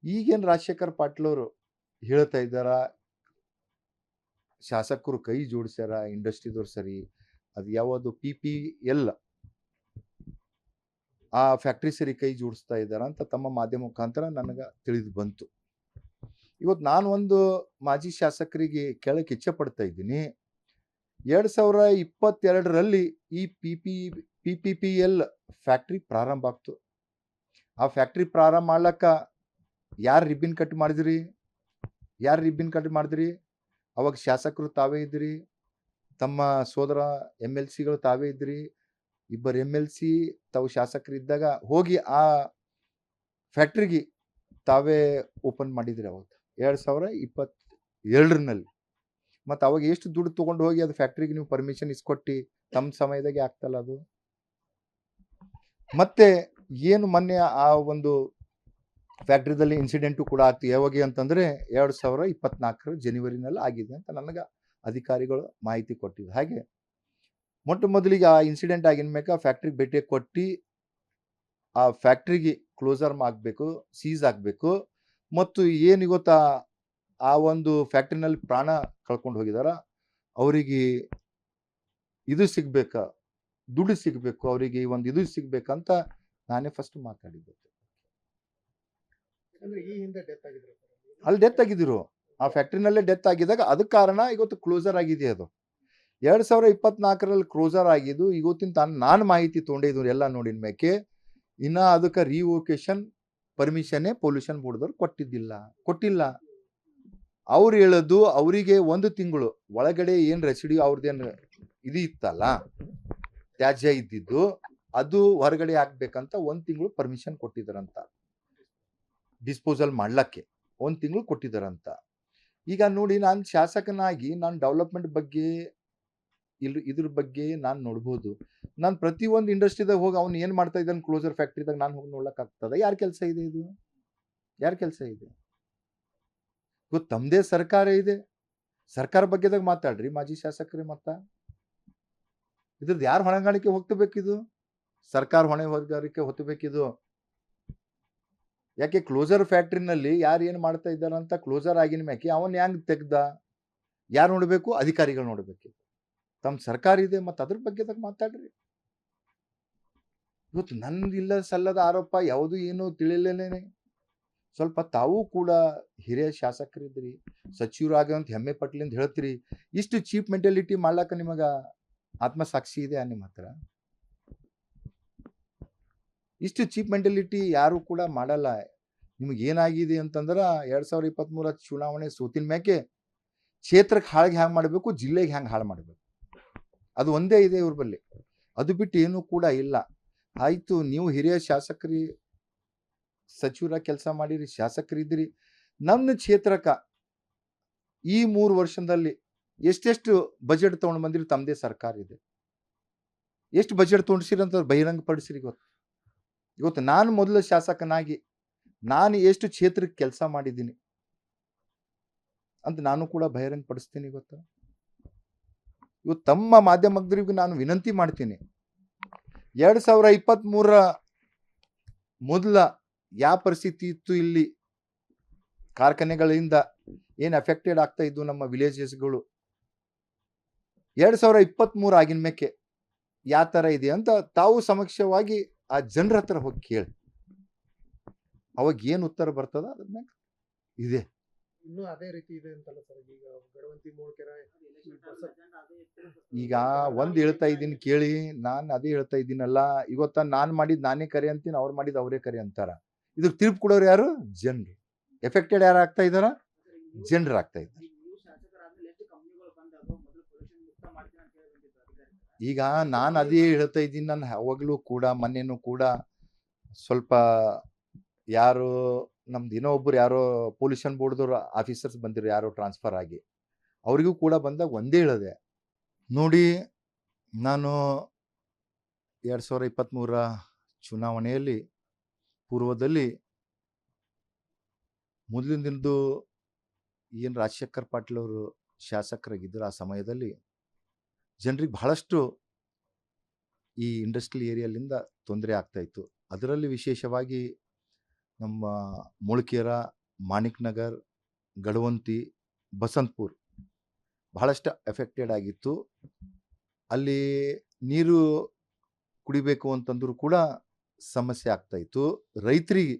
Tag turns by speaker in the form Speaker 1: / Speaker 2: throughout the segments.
Speaker 1: ಈಗೇನು ರಾಜಶೇಖರ್ ಪಾಟೀಲ್ ಅವರು ಹೇಳ್ತಾ ಇದ್ದಾರ, ಶಾಸಕರು ಕೈ ಜೋಡಿಸ್ಯಾರ, ಇಂಡಸ್ಟ್ರಿದವ್ರು ಸರಿ, ಅದು ಯಾವುದು PPL ಆ ಫ್ಯಾಕ್ಟ್ರಿ ಸರಿ ಕೈ ಜೋಡಿಸ್ತಾ ಇದ್ದಾರ ಅಂತ ತಮ್ಮ ಮಾಧ್ಯಮ ಮುಖಾಂತರ ನನಗೆ ತಿಳಿದು ಬಂತು. ಇವತ್ತು ನಾನು ಒಂದು ಮಾಜಿ ಶಾಸಕರಿಗೆ ಕೇಳಕ್ಕೆ ಇಚ್ಛೆ ಪಡ್ತಾ ಇದ್ದೀನಿ. 2022ರಲ್ಲಿ ಈ PPPL ಫ್ಯಾಕ್ಟ್ರಿ ಪ್ರಾರಂಭ ಆಗ್ತು. ಆ ಫ್ಯಾಕ್ಟ್ರಿ ಪ್ರಾರಂಭ ಮಾಡ್ಲಕ್ಕ ಯಾರು ರಿಬ್ಬಿನ್ ಕಟ್ ಮಾಡಿದ್ರಿ? ಅವಾಗ ಶಾಸಕರು ತಾವೇ ಇದ್ರಿ, ತಮ್ಮ ಸೋದರ MLCಗಳು ತಾವೇ ಇದ್ರಿ. ಇಬ್ಬರು MLC ತಾವು ಶಾಸಕರಿದ್ದಾಗ ಹೋಗಿ ಆ ಫ್ಯಾಕ್ಟ್ರಿಗೆ ತಾವೇ ಓಪನ್ ಮಾಡಿದ್ರಿ ಅವತ್ತು 2022ರಲ್ಲಿ. ಮತ್ತು ಅವಾಗ ಎಷ್ಟು ದುಡ್ಡು ತೊಗೊಂಡು ಹೋಗಿ ಅದು ಫ್ಯಾಕ್ಟ್ರಿಗೆ ನೀವು ಪರ್ಮಿಷನ್ ಇಸ್ಕೊಟ್ಟು ತಮ್ಮ ಸಮಯದಾಗೆ ಆಗ್ತಲ್ಲ ಅದು. ಮತ್ತೆ ಏನು ಮೊನ್ನೆ ಆ ಒಂದು ಫ್ಯಾಕ್ಟ್ರಿದಲ್ಲಿ ಇನ್ಸಿಡೆಂಟು ಕೂಡ ಆಗ್ತು. ಯಾವಾಗ ಅಂತಂದರೆ 2024 ಜನವರಿನಲ್ಲಿ ಆಗಿದೆ ಅಂತ ನನಗೆ ಅಧಿಕಾರಿಗಳು ಮಾಹಿತಿ ಕೊಟ್ಟಿದ್ದು. ಹಾಗೆ ಮೊಟ್ಟ ಮೊದಲಿಗೆ ಆ ಇನ್ಸಿಡೆಂಟ್ ಆಗಿನ ಮ್ಯಾಗ ಫ್ಯಾಕ್ಟ್ರಿಗೆ ಭೇಟಿ ಕೊಟ್ಟು ಆ ಫ್ಯಾಕ್ಟ್ರಿಗೆ ಕ್ಲೋಸರ್ ಆಗಬೇಕು, ಸೀಸ್ ಆಗಬೇಕು. ಮತ್ತು ಏನು ಇವತ್ತು ಆ ಒಂದು ಫ್ಯಾಕ್ಟ್ರಿನಲ್ಲಿ ಪ್ರಾಣ ಕಳ್ಕೊಂಡು ಹೋಗಿದಾರ ಅವರಿಗೆ ಇದು ಸಿಗ್ಬೇಕ, ದುಡ್ಡು ಸಿಗಬೇಕು, ಅವರಿಗೆ ಒಂದು ಇದು ಸಿಗ್ಬೇಕಂತ ನಾನೇ ಫಸ್ಟ್ ಮಾತಾಡಿದ್ದೆ. ಅಲ್ಲಿ ಡೆತ್ ಆಗಿದ್ರು, ಆ ಫ್ಯಾಕ್ಟ್ರಿನಲ್ಲೇ ಡೆತ್ ಆಗಿದ್ದಾಗ ಅದಕ್ಕೆ ಕಾರಣ ಇವತ್ತು ಕ್ಲೋಸರ್ ಆಗಿದೆ. ಅದು 2024ರಲ್ಲಿ ಕ್ಲೋಸರ್ ಆಗಿದ್ದು. ಇವತ್ತಿನ ನಾನು ಮಾಹಿತಿ ತೊಗೊಂಡಿದ್ದು ಎಲ್ಲ ನೋಡಿದ ಮೇಕೆ ಇನ್ನು ಅದಕ್ಕೆ ರಿವೋಕೇಶನ್ ಪರ್ಮಿಷನ್ನೇ ಪೊಲ್ಯೂಷನ್ ಬೋರ್ಡ್ದವ್ರು ಕೊಟ್ಟಿಲ್ಲ. ಅವ್ರು ಹೇಳೋದು ಅವರಿಗೆ 1 ತಿಂಗಳು ಒಳಗಡೆ ಏನು ರೆಸಿಡ್ಯೂ ಅವ್ರದ್ದೇನು ಇದು ಇತ್ತಲ್ಲ, ತ್ಯಾಜ್ಯ ಇದ್ದಿದ್ದು ಅದು ಹೊರಗಡೆ ಹಾಕ್ಬೇಕಂತ 1 ತಿಂಗಳು ಪರ್ಮಿಷನ್ ಕೊಟ್ಟಿದ್ದಾರಂತ. ಡಿಸ್ಪೋಸಲ್ ಮಾಡ್ಲಕ್ಕೆ 1 ತಿಂಗಳು ಕೊಟ್ಟಿದ್ದಾರಂತ. ಈಗ ನೋಡಿ, ನಾನು ಶಾಸಕನಾಗಿ ನಾನು ಡೆವಲಪ್ಮೆಂಟ್ ಬಗ್ಗೆ ಇದ್ರ ಬಗ್ಗೆ ನಾನು ನೋಡ್ಬೋದು. ನಾನು ಪ್ರತಿಯೊಂದು ಇಂಡಸ್ಟ್ರಿದಾಗ ಹೋಗಿ ಅವ್ನು ಏನು ಮಾಡ್ತಾ ಇದ್ದಾನೆ ಕ್ಲೋಸರ್ ಫ್ಯಾಕ್ಟ್ರಿದಾಗ ನಾನು ಹೋಗಿ ನೋಡ್ಲಕ್ಕಾಗ್ತದೆ? ಯಾರ ಕೆಲಸ ಇದೆ ಇದು? ಯಾರ ಕೆಲಸ ಇದೆ? ಇವತ್ತು ತಮ್ಮದೇ ಸರ್ಕಾರ ಇದೆ, ಸರ್ಕಾರ ಬಗ್ಗೆದಾಗ ಮಾತಾಡ್ರಿ ಮಾಜಿ ಶಾಸಕರೇ. ಇದ್ರದ್ದು ಯಾರು ಹೊಣೆಗಾರಿಕೆ ಹೊತ್ತಬೇಕಿದು? ಸರ್ಕಾರ ಹೊಣೆಗಾರಿಕೆ ಹೊತ್ತಬೇಕಿದು. ಯಾಕೆ ಕ್ಲೋಸರ್ ಫ್ಯಾಕ್ಟ್ರಿನಲ್ಲಿ ಯಾರು ಏನು ಮಾಡ್ತಾ ಇದ್ದಾರಂತ ಕ್ಲೋಸರ್ ಆಗಿನ ಮ್ಯಾಕೆ ಅವನ್ ಹೆಂಗ್ ತೆಗ್ದ? ಯಾರು ನೋಡಬೇಕು? ಅಧಿಕಾರಿಗಳು ನೋಡಬೇಕು. ತಮ್ಮ ಸರ್ಕಾರ ಇದೆ, ಮತ್ತು ಅದ್ರ ಬಗ್ಗೆದಾಗ ಮಾತಾಡ್ರಿ. ಇವತ್ತು ನನ್ನಿಲ್ಲ ಸಲ್ಲದ ಆರೋಪ ಯಾವುದು ಏನು ತಿಳಿಲೇನೆ. ಸ್ವಲ್ಪ ತಾವು ಕೂಡ ಹಿರಿಯ ಶಾಸಕರಿದ್ರಿ, ಸಚಿವರಾಗಂತ ಹೆಮ್ಮೆ ಪಟ್ಲಿಂದ ಹೇಳ್ತೀರಿ. ಇಷ್ಟು ಚೀಪ್ ಮೆಂಟಾಲಿಟಿ ಮಾಡ್ಲಾಕ ನಿಮಗ ಆತ್ಮಸಾಕ್ಷಿ ಇದೆ ನಿಮ್ಮ ಹತ್ರ? ಇಷ್ಟು ಚೀಪ್ ಮೆಂಟಾಲಿಟಿ ಯಾರು ಕೂಡ ಮಾಡಲ್ಲ. ನಿಮಗೆ ಏನಾಗಿದೆ ಅಂತಂದ್ರೆ 2023 ಚುನಾವಣೆ ಸೋತಿನ ಮ್ಯಾಕೆ ಕ್ಷೇತ್ರಕ್ಕೆ ಹಾಳು ಹ್ಯಾಂಗೆ ಮಾಡಬೇಕು, ಜಿಲ್ಲೆಗೆ ಹ್ಯಾಂಗೆ ಹಾಳು ಮಾಡಬೇಕು, ಅದು ಒಂದೇ ಇದೆ ಇವ್ರ ಬಲ್ಲಿ. ಅದು ಬಿಟ್ಟು ಏನೂ ಕೂಡ ಇಲ್ಲ. ಆಯಿತು, ನೀವು ಹಿರಿಯ ಶಾಸಕರಿ, ಸಚಿವರ ಕೆಲಸ ಮಾಡಿರಿ, ಶಾಸಕರಿದ್ದೀರಿ. ನಮ್ಮ ಕ್ಷೇತ್ರಕ್ಕೆ ಈ 3 ವರ್ಷದಲ್ಲಿ ಎಷ್ಟೆಷ್ಟು ಬಜೆಟ್ ತೊಗೊಂಡು ಬಂದಿರಿ? ತಮ್ಮದೇ ಸರ್ಕಾರ ಇದೆ, ಎಷ್ಟು ಬಜೆಟ್ ತೊಗೊಂಡಿಸಿರಿ ಅಂತ ಬಹಿರಂಗ ಪಡಿಸಿರಿ. ಇವತ್ತು ನಾನು ಮೊದಲ ಶಾಸಕನಾಗಿ ನಾನು ಎಷ್ಟು ಕ್ಷೇತ್ರಕ್ಕೆ ಕೆಲಸ ಮಾಡಿದ್ದೀನಿ ಅಂತ ನಾನು ಕೂಡ ಬಹಿರಂಗ ಪಡಿಸ್ತೀನಿ. ಇವತ್ತು ತಮ್ಮ ಮಾಧ್ಯಮದವರಿಗೂ ನಾನು ವಿನಂತಿ ಮಾಡ್ತೀನಿ, 2023 ಮೊದಲ ಯಾವ ಪರಿಸ್ಥಿತಿ ಇತ್ತು, ಇಲ್ಲಿ ಕಾರ್ಖಾನೆಗಳಿಂದ ಏನು ಅಫೆಕ್ಟೆಡ್ ಆಗ್ತಾ ಇದ್ದು ನಮ್ಮ ವಿಲೇಜಸ್ಗಳು, 2023 ಆಗಿನ ಮೇಕೆ ಯಾವ ಥರ ಇದೆ ಅಂತ ತಾವು ಸಮಕ್ಷವಾಗಿ ಆ ಜನರ ಹತ್ರ ಹೋಗಿ ಕೇಳಿ. ಅವಾಗ ಏನು ಉತ್ತರ ಬರ್ತದ ಅದನ್ನ ಇದೆ.
Speaker 2: ಇನ್ನೂ ಅದೇ ರೀತಿ ಇದೆ ಅಂತಲ್ಲ ಸರ್? ಈಗ ಬೆಳವಂತಿ ಮೂಳಕೆರೆ
Speaker 1: ಈಗ ಒಂದು ಹೇಳ್ತಾ ಇದ್ದೀನಿ ಕೇಳಿ, ನಾನು ಅದೇ ಹೇಳ್ತಾ ಇದ್ದೀನಲ್ಲ. ಇವತ್ತ ನಾನು ಮಾಡಿದ್ ನಾನೇ ಕರೆ ಅಂತೀನಿ, ಅವ್ರು ಮಾಡಿದ್ ಅವರೇ ಕರೆ ಅಂತಾರ. ಇದ್ರ ತೀರ್ಪು ಕೊಡೋರು ಯಾರು? ಜನರು. ಎಫೆಕ್ಟೆಡ್ ಯಾರು ಆಗ್ತಾ ಇದಾರ? ಜನರು ಆಗ್ತಾ ಇದ್ದಾರೆ. ಈಗ ನಾನು ಅದೇ ಹೇಳ್ತಾ ಇದ್ದೀನಿ. ನಾನು ಯಾವಾಗಲೂ ಕೂಡ ಮೊನ್ನೆನೂ ಕೂಡ ಸ್ವಲ್ಪ ಯಾರು ನಮ್ದು ಇನ್ನೊಬ್ಬರು ಯಾರೋ ಪೊಲ್ಯೂಷನ್ ಬೋರ್ಡ್ದವ್ರು ಆಫೀಸರ್ಸ್ ಬಂದಿರು, ಯಾರೋ ಟ್ರಾನ್ಸ್ಫರ್ ಆಗಿ, ಅವರಿಗೂ ಕೂಡ ಬಂದಾಗ ಒಂದೇ ಹೇಳಿದೆ ನೋಡಿ, ನಾನು 2023 ಚುನಾವಣೆಯಲ್ಲಿ ಪೂರ್ವದಲ್ಲಿ ಮೊದಲಿನ ದಿನದ್ದು ಏನು ರಾಜಶೇಖರ್ ಪಾಟೀಲ್ ಅವರು ಶಾಸಕರಾಗಿದ್ದರು, ಆ ಸಮಯದಲ್ಲಿ ಜನರಿಗೆ ಬಹಳಷ್ಟು ಈ ಇಂಡಸ್ಟ್ರಿಯಲ್ ಏರಿಯಾಲಿಂದ ತೊಂದರೆ ಆಗ್ತಾ ಇತ್ತು. ಅದರಲ್ಲಿ ವಿಶೇಷವಾಗಿ ನಮ್ಮ ಮುಳ್ಕೇರ, ಮಾಣಿಕ್ ನಗರ್, ಗಡವಂತಿ, ಬಸಂತಪುರ್ ಬಹಳಷ್ಟು ಎಫೆಕ್ಟೆಡ್ ಆಗಿತ್ತು. ಅಲ್ಲಿ ನೀರು ಕುಡಿಬೇಕು ಅಂತಂದ್ರೂ ಕೂಡ ಸಮಸ್ಯೆ ಆಗ್ತಾ ಇತ್ತು. ರೈತರಿಗೆ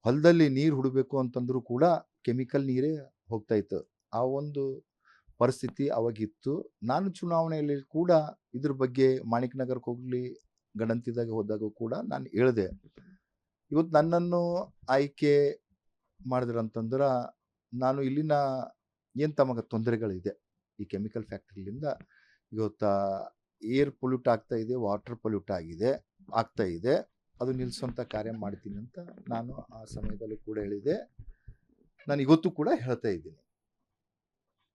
Speaker 1: ಹೊಲದಲ್ಲಿ ನೀರು ಹುಡಬೇಕು ಅಂತಂದ್ರೂ ಕೂಡ ಕೆಮಿಕಲ್ ನೀರೇ ಹೋಗ್ತಾ ಇತ್ತು. ಆ ಒಂದು ಪರಿಸ್ಥಿತಿ ಅವಾಗಿತ್ತು. ನಾನು ಚುನಾವಣೆಯಲ್ಲಿ ಕೂಡ ಇದ್ರ ಬಗ್ಗೆ ಮಾಣಿಕ್ ನಗರಕ್ಕೆ ಹೋಗ್ಲಿ, ಗಡಂತಿದಾಗ ಹೋದಾಗ ಕೂಡ ನಾನು ಹೇಳಿದೆ. ಇವತ್ತು ನನ್ನನ್ನು ಆಯ್ಕೆ ಮಾಡಿದ್ರಂತಂದ್ರೆ ನಾನು ಇಲ್ಲಿನ ಏನು ತಮಗೆ ತೊಂದರೆಗಳಿದೆ ಈ ಕೆಮಿಕಲ್ ಫ್ಯಾಕ್ಟ್ರಿಲಿಂದ, ಇವತ್ತು ಏರ್ ಪೊಲ್ಯೂಟ್ ಆಗ್ತಾ ಇದೆ, ವಾಟರ್ ಪೊಲ್ಯೂಟ್ ಆಗ್ತಾ ಇದೆ, ಅದು ನಿಲ್ಲಿಸುವಂಥ ಕಾರ್ಯ ಮಾಡ್ತೀನಿ ಅಂತ ನಾನು ಆ ಸಮಯದಲ್ಲೂ ಕೂಡ ಹೇಳಿದೆ. ನಾನು ಇವತ್ತು ಕೂಡ ಹೇಳ್ತಾ ಇದ್ದೀನಿ.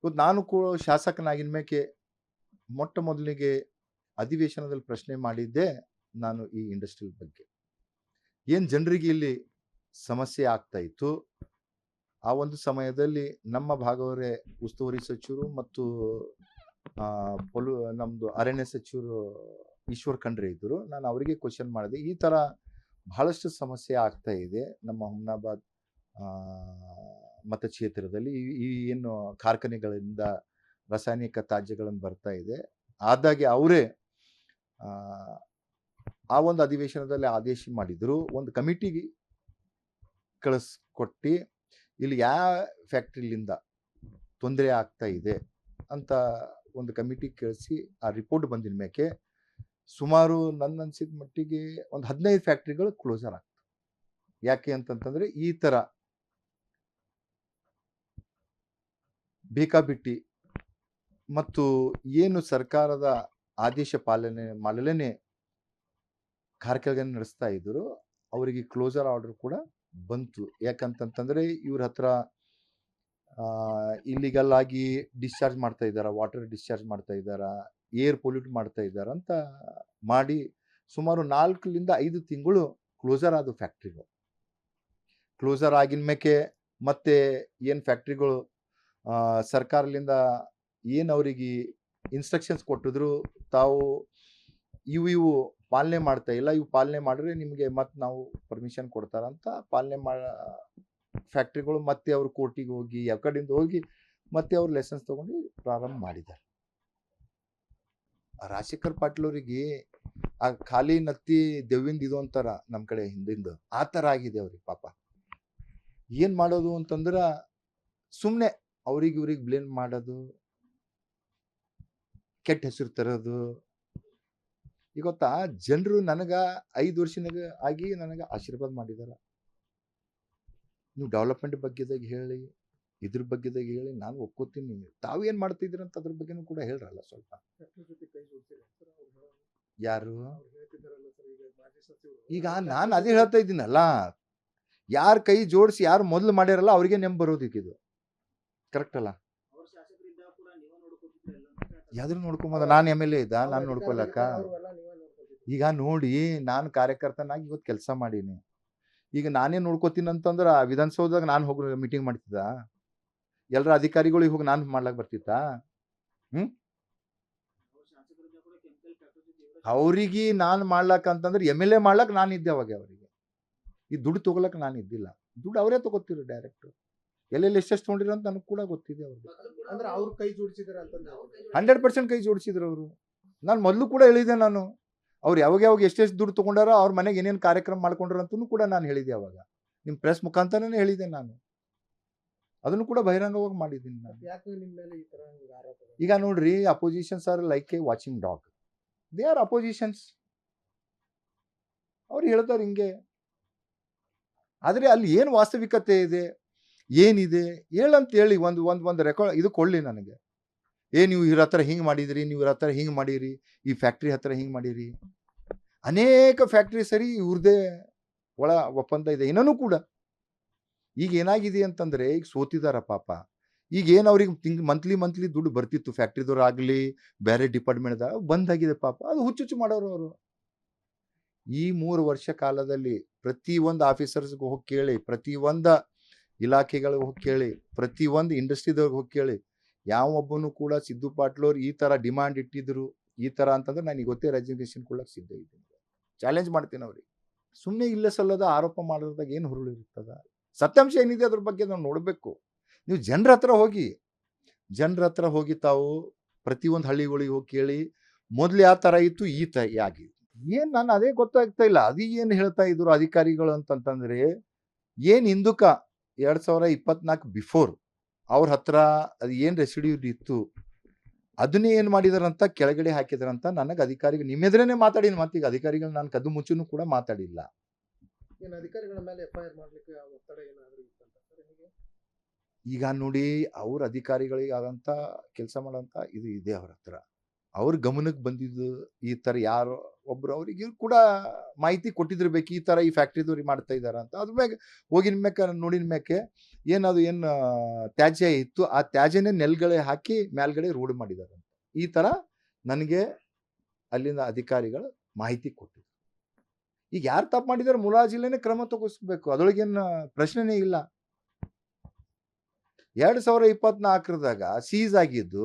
Speaker 1: ಇವತ್ತು ನಾನು ಕೂಡ ಶಾಸಕನಾಗಿನ ಮೇಲೆ ಮೊಟ್ಟ ಮೊದಲಿಗೆ ಅಧಿವೇಶನದಲ್ಲಿ ಪ್ರಶ್ನೆ ಮಾಡಿದ್ದೆ ನಾನು ಈ ಇಂಡಸ್ಟ್ರಿಯಲ್ ಬಗ್ಗೆ. ಏನು ಜನರಿಗೆ ಇಲ್ಲಿ ಸಮಸ್ಯೆ ಆಗ್ತಾ ಇತ್ತು, ಆ ಒಂದು ಸಮಯದಲ್ಲಿ ನಮ್ಮ ಭಾಗವರೇ ಉಸ್ತುವಾರಿ ಸಚಿವರು ಮತ್ತು ನಮ್ಮದು ಅರಣ್ಯ ಸಚಿವರು ಈಶ್ವರ್ ಖಂಡ್ರೆ ಇದ್ದರು. ನಾನು ಅವರಿಗೆ ಕ್ವಶನ್ ಮಾಡಿದೆ, ಈ ಥರ ಬಹಳಷ್ಟು ಸಮಸ್ಯೆ ಆಗ್ತಾ ಇದೆ ನಮ್ಮ ಹುಮ್ನಾಬಾದ್ ಮತಕ್ಷೇತ್ರದಲ್ಲಿ. ಈ ಏನು ಕಾರ್ಖಾನೆಗಳಿಂದ ರಾಸಾಯನಿಕ ತ್ಯಾಜ್ಯಗಳನ್ನು ಬರ್ತಾ ಇದೆ. ಆದಾಗೆ ಅವರೇ ಆ ಒಂದು ಅಧಿವೇಶನದಲ್ಲಿ ಆದೇಶ ಮಾಡಿದ್ರು, ಒಂದು ಕಮಿಟಿಗೆ ಕಳಿಸ್ಕೊಟ್ಟು ಇಲ್ಲಿ ಯಾವ ಫ್ಯಾಕ್ಟ್ರಿಲಿಂದ ತೊಂದರೆ ಆಗ್ತಾ ಇದೆ ಅಂತ ಒಂದು ಕಮಿಟಿ ಕಳಿಸಿ ಆ ರಿಪೋರ್ಟ್ ಬಂದಿನ ಮೇಲೆ ಸುಮಾರು ನನ್ನ ಅನ್ಸಿದ ಮಟ್ಟಿಗೆ ಒಂದು 15 ಫ್ಯಾಕ್ಟ್ರಿಗಳು ಕ್ಲೋಸರ್ ಆಗ್ತವೆ. ಯಾಕೆ ಅಂತಂತಂದ್ರೆ ಈ ಥರ ಬೇಕಾಬಿಟ್ಟಿ ಮತ್ತು ಏನು ಸರ್ಕಾರದ ಆದೇಶ ಪಾಲನೆ ಕಾರ್ಯಕ್ರಮ ನಡೆಸ್ತಾ ಇದ್ರು, ಅವರಿಗೆ ಕ್ಲೋಸರ್ ಆರ್ಡರ್ ಕೂಡ ಬಂತು. ಯಾಕಂತಂತಂದ್ರೆ ಇವ್ರ ಹತ್ರ ಇಲ್ಲಿಗಲ್ ಆಗಿ ಡಿಸ್ಚಾರ್ಜ್ ಮಾಡ್ತಾ ಇದ್ದಾರ, ವಾಟರ್ ಡಿಸ್ಚಾರ್ಜ್ ಮಾಡ್ತಾ ಇದ್ದಾರ, ಏರ್ ಪೊಲ್ಯೂಟ್ ಮಾಡ್ತಾ ಇದ್ದಾರ ಅಂತ ಮಾಡಿ ಸುಮಾರು 4 ರಿಂದ 5 ತಿಂಗಳು ಕ್ಲೋಸರ್ ಆದ ಫ್ಯಾಕ್ಟ್ರಿಗಳು. ಕ್ಲೋಸರ್ ಆಗಿನ ಮೇಲೆ ಮತ್ತೆ ಏನು ಫ್ಯಾಕ್ಟ್ರಿಗಳು ಸರ್ಕಾರದಿಂದ ಏನು ಅವರಿಗೆ ಇನ್ಸ್ಟ್ರಕ್ಷನ್ಸ್ ಕೊಟ್ಟಿದ್ರು, ತಾವು ಇವು ಪಾಲನೆ ಮಾಡ್ತಾ ಇಲ್ಲ, ಇವು ಪಾಲನೆ ಮಾಡಿದ್ರೆ ನಿಮಗೆ ಮತ್ತೆ ನಾವು ಪರ್ಮಿಷನ್ ಕೊಡ್ತಾರಂತ ಪಾಲನೆ ಫ್ಯಾಕ್ಟ್ರಿಗಳು ಮತ್ತೆ ಅವರು ಕೋರ್ಟಿಗೆ ಹೋಗಿ ಯಾವ ಕಡೆಯಿಂದ ಹೋಗಿ ಮತ್ತೆ ಅವ್ರು ಲೈಸೆನ್ಸ್ ತಗೊಂಡು ಪ್ರಾರಂಭ ಮಾಡಿದ್ದಾರೆ. ರಾಜಶೇಖರ್ ಪಾಟೀಲ್ ಅವರಿಗೆ ಆ ಖಾಲಿ ನತ್ತಿ ದೆವ್ವಿಂದ ಇದು ಅಂತಾರ ನಮ್ಮ ಕಡೆ ಹಿಂದಿಂದ, ಆ ಥರ ಆಗಿದೆ ಅವ್ರಿಗೆ. ಪಾಪ ಏನು ಮಾಡೋದು ಅಂತಂದ್ರ ಸುಮ್ಮನೆ ಇವ್ರಿಗೆ ಬ್ಲೇಮ್ ಮಾಡೋದು, ಕೆಟ್ಟ ಹೆಸರು ತರೋದು. ಈಗ ಗೊತ್ತಾ, ಜನರು ನನಗ 5 ವರ್ಷನಾಗ ಆಗಿ ನನಗೆ ಆಶೀರ್ವಾದ ಮಾಡಿದಾರ. ನೀವು ಡೆವಲಪ್ಮೆಂಟ್ ಬಗ್ಗೆದಾಗ ಹೇಳಿ, ಇದ್ರ ಬಗ್ಗೆದಾಗ ಹೇಳಿ, ನಾನು ಒಪ್ಕೋತೀನಿ. ತಾವೇನ್ ಮಾಡ್ತಿದ್ರಿ ಅಂತ ಅದ್ರ ಬಗ್ಗೆನೂ ಕೂಡ ಹೇಳ್ರಲ್ಲ ಸ್ವಲ್ಪ. ಯಾರು ಈಗ ನಾನು ಅದೇ ಹೇಳ್ತಾ ಇದ್ದೀನಲ್ಲ, ಯಾರ ಕೈ ಜೋಡಿಸಿ ಯಾರು ಮೊದಲು ಮಾಡ್ಯಾರಲ್ಲ ಅವ್ರಿಗೆ ನೆಂಬ್ ಬರೋದಿಕ್ಕಿದು ಕರೆಕ್ಟ್ ಅಲ್ಲ. ಯಾವ್ದು ನೋಡ್ಕೊಂಬದ ನಾನು MLA ಇದ್ದ, ನಾನು ನೋಡ್ಕೊಳಕ್ಕ. ಈಗ ನೋಡಿ, ನಾನು ಕಾರ್ಯಕರ್ತನಾಗಿ ಇವತ್ತು ಕೆಲಸ ಮಾಡೀನಿ. ಈಗ ನಾನೇ ನೋಡ್ಕೋತೀನಿ ಅಂತಂದ್ರ ವಿಧಾನಸೌಧದಾಗ ನಾನು ಹೋಗಿ ಮೀಟಿಂಗ್ ಮಾಡ್ತಿದ್ದ, ಎಲ್ಲರ ಅಧಿಕಾರಿಗಳಿಗೆ ಹೋಗಿ ನಾನು ಮಾಡ್ಲಾಕ್ ಬರ್ತಿತ್ತ? ಅವ್ರಿಗೆ ನಾನು ಮಾಡ್ಲಾಕ ಅಂತಂದ್ರೆ MLA ಮಾಡ್ಲಾಕ್ ನಾನು ಇದ್ದೆ ಅವಾಗ. ಅವರಿಗೆ ಈ ದುಡ್ಡು ತಗೊಳಕ್ ನಾನು ಇದ್ದಿಲ್ಲ, ದುಡ್ಡು ಅವರೇ ತಗೋತಿರು ಡೈರೆಕ್ಟ್. ಎಲ್ಲೆಲ್ಲಿ ಎಷ್ಟೆಷ್ಟು ತೊಗೊಂಡಿರೋ ಅಂತ ನನಗೆ ಕೂಡ ಗೊತ್ತಿದೆ. ಅವ್ರಿಗೆ
Speaker 2: ಅಂದ್ರೆ ಅವ್ರ ಕೈ ಜೋಡಿಸಿದಾರೆ ಅಂತ
Speaker 1: 100% ಕೈ ಜೋಡಿಸಿದ್ರು ಅವರು. ನಾನು ಮೊದಲು ಕೂಡ ಹೇಳಿದೆ, ನಾನು ಅವ್ರು ಯಾವಾಗ ಎಷ್ಟೆಷ್ಟು ದುಡ್ಡು ತೊಗೊಂಡಾರೋ ಅವ್ರ ಮನೆಗೆ ಏನೇನು ಕಾರ್ಯಕ್ರಮ ಮಾಡ್ಕೊಂಡ್ರು ಅಂತೂ ಕೂಡ ನಾನು ಹೇಳಿದೆ. ಅವಾಗ ನಿಮ್ಮ ಪ್ರೆಸ್ ಮುಖಾಂತರನೇ ಹೇಳಿದೆ ನಾನು, ಅದನ್ನು ಕೂಡ ಬಹಿರಂಗವಾಗಿ ಮಾಡಿದ್ದೀನಿ ನಾನು. ಈಗ ನೋಡ್ರಿ, oppositions are like A watching dog, they are oppositions. ಅವ್ರು ಹೇಳ್ತಾರೆ ಹಿಂಗೆ, ಆದರೆ ಅಲ್ಲಿ ಏನು ವಾಸ್ತವಿಕತೆ ಇದೆ, ಏನಿದೆ ಹೇಳಂತ ಹೇಳಿ ಒಂದು ರೆಕಾರ್ಡ್ ಇದು ಕೊಡಲಿ ನನಗೆ. ನೀವು ಇವ್ರ ಹತ್ರ ಹಿಂಗೆ ಮಾಡಿದಿರಿ, ನೀವು ಇವ್ರ ಹತ್ರ ಹಿಂಗೆ ಮಾಡಿರಿ, ಈ ಫ್ಯಾಕ್ಟ್ರಿ ಹತ್ರ ಹಿಂಗೆ ಮಾಡಿರಿ. ಅನೇಕ ಫ್ಯಾಕ್ಟ್ರಿ ಸರಿ ಇವ್ರದೇ ಒಳ ಒಪ್ಪಂದ ಇದೆ ಇನ್ನೂ ಕೂಡ. ಈಗ ಏನಾಗಿದೆ ಅಂತಂದ್ರೆ, ಈಗ ಸೋತಿದಾರ ಪಾಪ. ಈಗ ಏನು ಅವ್ರಿಗೆ ಮಂತ್ಲಿ ದುಡ್ಡು ಬರ್ತಿತ್ತು, ಫ್ಯಾಕ್ಟ್ರಿದವ್ರು ಆಗಲಿ ಬೇರೆ ಡಿಪಾರ್ಟ್ಮೆಂಟ್ದಾಗ ಬಂದಾಗಿದೆ ಪಾಪ. ಅದು ಹುಚ್ಚುಚ್ಚು ಮಾಡೋರು ಅವರು. ಈ 3 ವರ್ಷ ಕಾಲದಲ್ಲಿ ಪ್ರತಿಯೊಂದು ಆಫೀಸರ್ಸ್ಗೆ ಹೋಗಿ ಕೇಳಿ, ಪ್ರತಿಯೊಂದು ಇಲಾಖೆಗಳಿಗೆ ಹೋಗಿ ಕೇಳಿ, ಪ್ರತಿಯೊಂದು ಇಂಡಸ್ಟ್ರಿದವ್ರಿಗೆ ಹೋಗಿ ಕೇಳಿ, ಯಾವೊಬ್ಬನು ಕೂಡ ಸಿದ್ದು ಪಾಟೀಲ್ ಈ ಥರ ಡಿಮಾಂಡ್ ಇಟ್ಟಿದ್ರು ಈ ಥರ ಅಂತಂದ್ರೆ ನನಗೆ ಗೊತ್ತೇ ರೆಸಿಗ್ನೇಷನ್ ಕೊಡಕ್ಕೆ ಸಿದ್ಧ ಇದ್ದೀನಿ. ಚಾಲೆಂಜ್ ಮಾಡ್ತೀನಿ ಅವ್ರಿಗೆ. ಸುಮ್ಮನೆ ಇಲ್ಲ ಸಲ್ಲದ ಆರೋಪ ಮಾಡೋದಾಗ ಏನು ಹುರುಳು ಇರ್ತದ? ಸತ್ಯಾಂಶ ಏನಿದೆ ಅದ್ರ ಬಗ್ಗೆ ನಾವು ನೋಡಬೇಕು. ನೀವು ಜನರ ಹತ್ರ ಹೋಗಿ ತಾವು ಪ್ರತಿಯೊಂದು ಹಳ್ಳಿಗಳಿಗೆ ಹೋಗಿ ಕೇಳಿ, ಮೊದಲು ಯಾವ ಥರ ಇತ್ತು, ಈ ತ ಆಗಿದೆ. ಏನು ನಾನು ಅದೇ ಗೊತ್ತಾಗ್ತಾ ಇಲ್ಲ. ಅದು ಏನು ಹೇಳ್ತಾ ಇದ್ರು ಅಧಿಕಾರಿಗಳು ಅಂತಂತಂದ್ರೆ, ಏನು ಹಿಂದಕ್ಕ 2024 ಬಿಫೋರ್ ಅವ್ರ ಹತ್ರ ಅದು ಏನು ರೆಸಿಡ್ಯೂ ಇತ್ತು ಅದನ್ನೇ ಏನು ಮಾಡಿದಾರಂತ ಕೆಳಗಡೆ ಹಾಕಿದಾರಂತ ನನಗೆ ಅಧಿಕಾರಿಗಳು ನಿಮ್ಮ ಎದುರೇನೆ ಮಾತಾಡಿನ. ಮತ್ತೀಗ ಅಧಿಕಾರಿಗಳು ನಾನು ಕದ್ದು ಮುಚ್ಚುನು ಕೂಡ ಮಾತಾಡಿಲ್ಲ.
Speaker 2: ಏನು ಅಧಿಕಾರಿಗಳ ಮೇಲೆ FIR ಮಾಡ್ಲಿಕ್ಕೆ ಒತ್ತಡ ಏನಾದರೂ ಇತ್ತಂತ ಸರ್ ನಿಮಗೆ?
Speaker 1: ಈಗ ನೋಡಿ, ಅವ್ರ ಅಧಿಕಾರಿಗಳಿಗೆ ಆದಂಥ ಕೆಲಸ ಮಾಡೋಂಥ ಇದು ಇದೆ ಅವ್ರ ಹತ್ರ. ಅವ್ರ ಗಮನಕ್ಕೆ ಬಂದಿದ್ದು ಈ ಥರ ಯಾರೋ ಒಬ್ರು ಅವರಿಗೆ ಕೂಡ ಮಾಹಿತಿ ಕೊಟ್ಟಿದ್ದಿರ್ಬೇಕು, ಈ ಥರ ಈ ಫ್ಯಾಕ್ಟ್ರಿದವ್ರಿಗೆ ಮಾಡ್ತಾ ಇದ್ದಾರೆ ಅಂತ. ಅದ್ರ ಮ್ಯಾಗೆ ಹೋಗಿನ ಮ್ಯಾಕೆ ನೋಡಿನ ಮ್ಯಾಕೆ ಏನು ತ್ಯಾಜ್ಯ ಇತ್ತು, ಆ ತ್ಯಾಜ್ಯನೇ ನೆಲಗಡೆ ಹಾಕಿ ಮೇಲ್ಗಡೆ ರೋಡ್ ಮಾಡಿದ್ದಾರೆ ಅಂತ. ಈ ಥರ ನನಗೆ ಅಲ್ಲಿಂದ ಅಧಿಕಾರಿಗಳು ಮಾಹಿತಿ ಕೊಟ್ಟಿದ್ರು. ಈಗ ಯಾರು ತಪ್ಪು ಮಾಡಿದಾರೆ ಮುಲಾಜಿಲ್ಲೇನೆ ಕ್ರಮ ತಗೋಸ್ಬೇಕು, ಅದರೊಳಗೇನು ಪ್ರಶ್ನೆನೇ ಇಲ್ಲ. 2024ದಾಗ ಸೀಸ್ ಆಗಿದ್ದು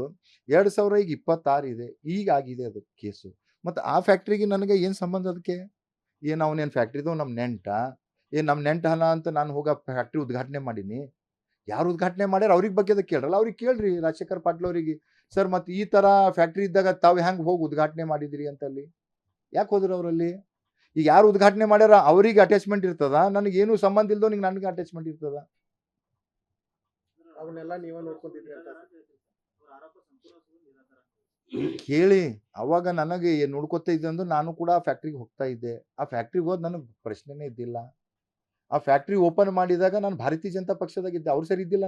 Speaker 1: 2026 ಇದೆ, ಈಗ ಆಗಿದೆ ಅದು ಕೇಸು. ಮತ್ತು ಆ ಫ್ಯಾಕ್ಟ್ರಿಗೆ ನನಗೆ ಏನು ಸಂಬಂಧ? ಅದಕ್ಕೆ ಏನು ಅವನೇನು ಫ್ಯಾಕ್ಟ್ರಿದು ನಮ್ಮ ನೆಂಟ? ನಮ್ಮ ನೆಂಟ ಹಣ ಅಂತ ನಾನು ಹೋಗಿ ಫ್ಯಾಕ್ಟ್ರಿ ಉದ್ಘಾಟನೆ ಮಾಡೀನಿ? ಯಾರು ಉದ್ಘಾಟನೆ ಮಾಡ್ಯಾರ ಅವ್ರಿಗೆ ಬಗ್ಗೆ ಅದಕ್ಕೆ ಕೇಳ್ರಲ್ಲ, ಅವ್ರಿಗೆ ಕೇಳ್ರಿ ರಾಜಶೇಖರ್ ಪಾಟೀಲ್ ಅವರಿಗೆ. ಸರ್ ಮತ್ತು ಈ ಥರ ಫ್ಯಾಕ್ಟ್ರಿ ಇದ್ದಾಗ ತಾವು ಹೆಂಗೆ ಹೋಗಿ ಉದ್ಘಾಟನೆ ಮಾಡಿದಿರಿ ಅಂತಲ್ಲಿ ಯಾಕೆ ಹೋದ್ರು ಅವರಲ್ಲಿ? ಈಗ ಯಾರು ಉದ್ಘಾಟನೆ ಮಾಡ್ಯಾರ ಅವ್ರಿಗೆ ಅಟ್ಯಾಚ್ಮೆಂಟ್ ಇರ್ತದ, ನನಗೇನು ಸಂಬಂಧ ಇಲ್ದೋ ನನಗೆ ಅಟ್ಯಾಚ್ಮೆಂಟ್ ಇರ್ತದ?
Speaker 2: ಅವನ್ನೆಲ್ಲ ನೀವೇ ನೋಡ್ಕೊಂತಿದ್ರಿ ಅಂತ
Speaker 1: ಕೇಳಿ. ಅವಾಗ ನನಗೆ ನೋಡ್ಕೊತಾ ಇದ್ದಂದು ನಾನು ಕೂಡ ಆ ಫ್ಯಾಕ್ಟ್ರಿಗೆ ಹೋಗ್ತಾ ಇದ್ದೆ. ಆ ಫ್ಯಾಕ್ಟ್ರಿಗೆ ಹೋದ್ ನನಗೆ ಪ್ರಶ್ನೆನೇ ಇದ್ದಿಲ್ಲ. ಆ ಫ್ಯಾಕ್ಟ್ರಿ ಓಪನ್ ಮಾಡಿದಾಗ ನಾನು ಭಾರತೀಯ ಜನತಾ ಪಕ್ಷದಾಗಿದ್ದೆ, ಅವ್ರು ಸರಿ ಇದ್ದಿಲ್ಲ.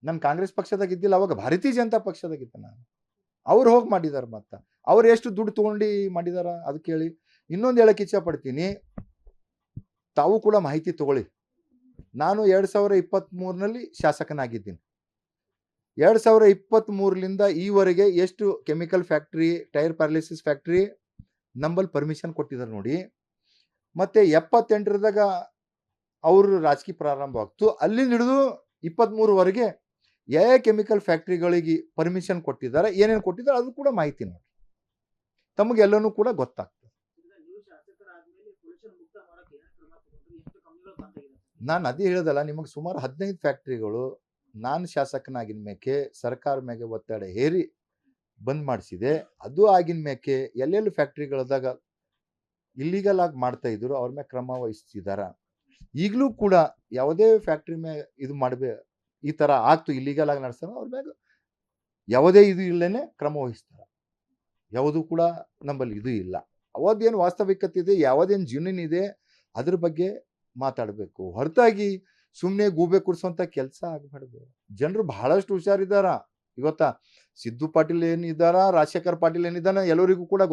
Speaker 1: ನಾನು ಕಾಂಗ್ರೆಸ್ ಪಕ್ಷದಾಗಿದ್ದಿಲ್ಲ, ಅವಾಗ ಭಾರತೀಯ ಜನತಾ ಪಕ್ಷದಾಗಿದ್ದೆ ನಾನು. ಅವ್ರು ಹೋಗಿ ಮಾಡಿದಾರೆ. ಮತ್ತು ಅವ್ರು ಎಷ್ಟು ದುಡ್ಡು ತೊಗೊಂಡು ಮಾಡಿದಾರ ಅದು ಕೇಳಿ. ಇನ್ನೊಂದು ಹೇಳಕ್ಕೆ ಇಚ್ಛೆ ಪಡ್ತೀನಿ, ತಾವು ಕೂಡ ಮಾಹಿತಿ ತಗೊಳ್ಳಿ. ನಾನು 2023ನಲ್ಲಿ ಶಾಸಕನಾಗಿದ್ದೀನಿ. 2023ಲಿಂದ ಈವರೆಗೆ ಎಷ್ಟು chemical factory, tyre paralysis factory ನಂಬಲ್ಲಿ ಪರ್ಮಿಷನ್ ಕೊಟ್ಟಿದ್ದಾರೆ ನೋಡಿ. ಮತ್ತು 78ರದಾಗ ಅವರು ರಾಜಕೀಯ ಪ್ರಾರಂಭ ಆಗ್ತು, ಅಲ್ಲಿಂದ ಹಿಡಿದು 23ವರೆಗೆ ಯಾವ ಕೆಮಿಕಲ್ ಫ್ಯಾಕ್ಟ್ರಿಗಳಿಗೆ ಪರ್ಮಿಷನ್ ಕೊಟ್ಟಿದ್ದಾರೆ, ಏನೇನು ಕೊಟ್ಟಿದ್ದಾರೆ ಅದು ಕೂಡ ಮಾಹಿತಿ ನೋಡಿ, ತಮಗೆಲ್ಲನೂ ಕೂಡ ಗೊತ್ತಾಗ್ತದೆ. ನಾನು ಅದೇ ಹೇಳೋದಲ್ಲ ನಿಮಗೆ, ಸುಮಾರು 15 ಫ್ಯಾಕ್ಟ್ರಿಗಳು ನಾನು ಶಾಸಕನಾಗಿನ ಮೇಕೆ ಸರ್ಕಾರ ಮ್ಯಾಗೆ ಒತ್ತಡ ಹೇರಿ ಬಂದ್ ಮಾಡಿಸಿದೆ. ಅದು ಆಗಿನ ಮೇಕೆ ಎಲ್ಲೆಲ್ಲಿ ಫ್ಯಾಕ್ಟ್ರಿಗಳದಾಗ ಇಲ್ಲಿಗಲ್ ಆಗಿ ಮಾಡ್ತಾ ಇದ್ರು ಅವ್ರ ಮೇಲೆ ಕ್ರಮ ವಹಿಸ್ತಿದಾರ. ಈಗಲೂ ಕೂಡ ಯಾವುದೇ ಫ್ಯಾಕ್ಟ್ರಿ ಮೇಲೆ ಇದು ಈ ಥರ ಆಗ್ತು ಇಲ್ಲಿಗಲ್ ಆಗಿ ನಡೆಸ್ತಾರ ಅವ್ರ ಮ್ಯಾಗ ಯಾವುದೇ ಇದು ಇಲ್ಲೇನೆ ಕ್ರಮ ವಹಿಸ್ತಾರ. ಯಾವುದೂ ಕೂಡ ನಮ್ಮಲ್ಲಿ ಇದು ಇಲ್ಲ. ಅವತ್ತೇನು ವಾಸ್ತವಿಕತೆ ಇದೆ, ಯಾವುದೇನು ಜೀವನ ಇದೆ ಅದ್ರ ಬಗ್ಗೆ ಮಾತಾಡಬೇಕು ಹೊರತಾಗಿ ಸುಮ್ಮನೆ ಗೂಬೆ ಕುಡಿಸೋಂಥ ಕೆಲಸ ಆಗಬಾರ್ದು. ಜನರು ಬಹಳಷ್ಟು ಹುಷಾರಿದ್ದಾರ. ಇವತ್ತ ಸಿದ್ದು ಪಾಟೀಲ್ ಏನಿದ್ದಾರ, ರಾಜಶೇಖರ್ ಪಾಟೀಲ್ ಏನಿದ್ದಾನ, ಎಲ್ಲರಿಗೂ ಕೂಡ